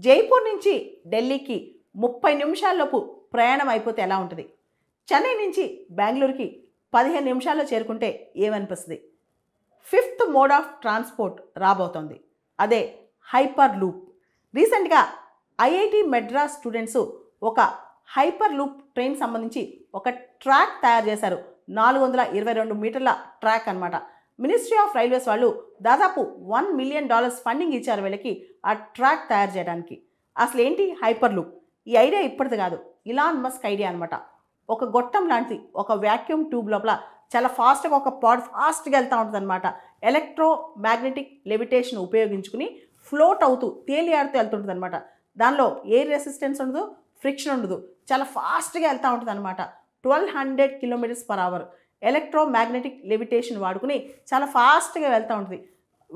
జైపూర్ నుంచి ఢిల్లీకి 30 నిమిషాల్లోపు ప్రయాణం అయిపోతే ఎలా ఉంటుంది? చెన్నై నుంచి బెంగళూరుకి 15 నిమిషాల్లో చేరుకుంటే ఏమనిపిస్తుంది? ఫిఫ్త్ మోడ్ ఆఫ్ ట్రాన్స్పోర్ట్ రాబోతోంది, అదే హైపర్ లూప్. రీసెంట్గా ఐఐటి మెడ్రాస్ స్టూడెంట్స్ ఒక హైపర్ లూప్ ట్రైన్ సంబంధించి ఒక ట్రాక్ తయారు చేశారు. 422 మీటర్ల ట్రాక్ అనమాట. మినిస్ట్రీ ఆఫ్ రైల్వేస్ వాళ్ళు దాదాపు $1 మిలియన్ ఫండింగ్ ఇచ్చారు వీళ్ళకి ఆ ట్రాక్ తయారు చేయడానికి. అసలు ఏంటి హైపర్ లూప్? ఈ ఐడియా ఇప్పటిది కాదు, ఇలాన్ మస్క్ ఐడియా అనమాట. ఒక గొట్టం లాంటిది, ఒక వ్యాక్యూమ్ ట్యూబ్ లోపల చాలా ఫాస్ట్గా ఒక పాడ్ ఫాస్ట్గా వెళ్తూ ఉంటుంది అనమాట. ఎలక్ట్రో మ్యాగ్నెటిక్ లెవిటేషన్ ఉపయోగించుకుని ఫ్లోట్ అవుతూ తేలియాడుతూ వెళ్తుంటుంది అనమాట. దానిలో ఎయిర్ రెసిస్టెన్స్ ఉండదు, ఫ్రిక్షన్ ఉండదు, చాలా ఫాస్ట్గా వెళ్తూ ఉంటుంది అనమాట. 1200 km/h ఎలక్ట్రో మ్యాగ్నెటిక్ లెవిటేషన్ వాడుకుని చాలా ఫాస్ట్గా వెళ్తూ ఉంటుంది.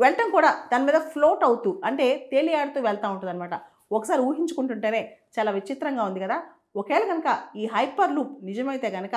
వెళ్ళటం కూడా దాని మీద ఫ్లోట్ అవుతూ అంటే తేలియాడుతూ వెళ్తూ ఉంటుంది అనమాట. ఒకసారి ఊహించుకుంటుంటేనే చాలా విచిత్రంగా ఉంది కదా. ఒకవేళ కనుక ఈ హైపర్ లూప్ నిజమైతే కనుక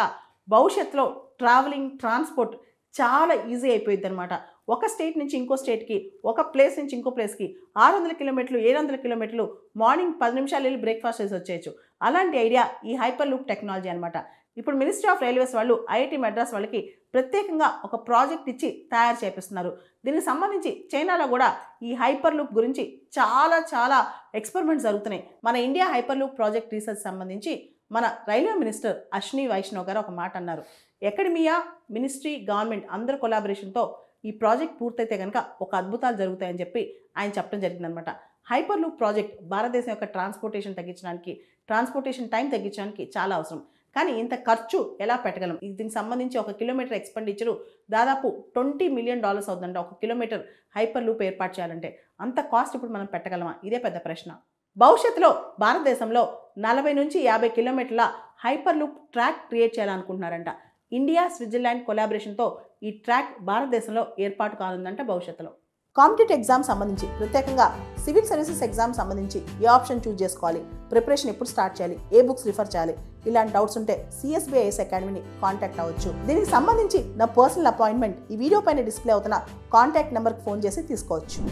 భవిష్యత్తులో ట్రావెలింగ్ ట్రాన్స్పోర్ట్ చాలా ఈజీ అయిపోయింది అనమాట. ఒక స్టేట్ నుంచి ఇంకో స్టేట్కి, ఒక ప్లేస్ నుంచి ఇంకో ప్లేస్కి 600 కిలోమీటర్లు 700 కిలోమీటర్లు మార్నింగ్ 10 నిమిషాలు వెళ్ళి బ్రేక్ఫాస్ట్ చేసి వచ్చేయచ్చు. అలాంటి ఐడియా ఈ హైపర్ లూప్ టెక్నాలజీ అనమాట. ఇప్పుడు మినిస్ట్రీ ఆఫ్ రైల్వేస్ వాళ్ళు ఐఐటి మెడ్రాస్ వాళ్ళకి ప్రత్యేకంగా ఒక ప్రాజెక్ట్ ఇచ్చి తయారు చేపిస్తున్నారు. దీనికి సంబంధించి చైనాలో కూడా ఈ హైపర్ లూప్ గురించి చాలా ఎక్స్పెరిమెంట్స్ జరుగుతున్నాయి. మన India hyper loop project research సంబంధించి మన రైల్వే మినిస్టర్ అశ్విని వైష్ణవ్ గారు ఒక మాట అన్నారు. అకాడమియా, మినిస్ట్రీ, గవర్నమెంట్ అందరి కొలాబరేషన్తో ఈ ప్రాజెక్ట్ పూర్తయితే కనుక ఒక అద్భుతాలు జరుగుతాయని చెప్పి ఆయన చెప్పడం జరిగిందనమాట. హైపర్ లూప్ ప్రాజెక్ట్ భారతదేశం యొక్క ట్రాన్స్పోర్టేషన్ టైం తగ్గించడానికి చాలా అవసరం. కానీ ఇంత ఖర్చు ఎలా పెట్టగలం? దీనికి సంబంధించి ఒక కిలోమీటర్ ఎక్స్పెండిచరు దాదాపు $20 మిలియన్ అవుతుందంట. ఒక కిలోమీటర్ హైపర్ లూప్ ఏర్పాటు చేయాలంటే అంత కాస్ట్ ఇప్పుడు మనం పెట్టగలమా? ఇదే పెద్ద ప్రశ్న. భవిష్యత్తులో భారతదేశంలో 40 నుంచి 50 కిలోమీటర్ల హైపర్ లూప్ ట్రాక్ క్రియేట్ చేయాలనుకుంటున్నారంట. ఇండియా, స్విట్జర్లాండ్ కొలాబరేషన్తో ఈ ట్రాక్ భారతదేశంలో ఏర్పాటు కానుందంట భవిష్యత్తులో. కాంపిటేటివ్ ఎగ్జామ్ సంబంధించి, ప్రత్యేకంగా సివిల్ సర్వీసెస్ ఎగ్జామ్ సంబంధించి ఏ ఆప్షన్ చూస్ చేసుకోవాలి, ప్రిపరేషన్ ఎప్పుడు స్టార్ట్ చేయాలి, ఏ బుక్స్ రిఫర్ చేయాలి, ఇలాంటి డౌట్స్ ఉంటే CSBIS అకాడమీని కాంటాక్ట్ అవ్వచ్చు. దీనికి సంబంధించి నా పర్సనల్ అపాయింట్మెంట్ ఈ వీడియో పైన డిస్ప్లే అవుతున్న కాంటాక్ట్ నెంబర్కి ఫోన్ చేసి తీసుకోవచ్చు.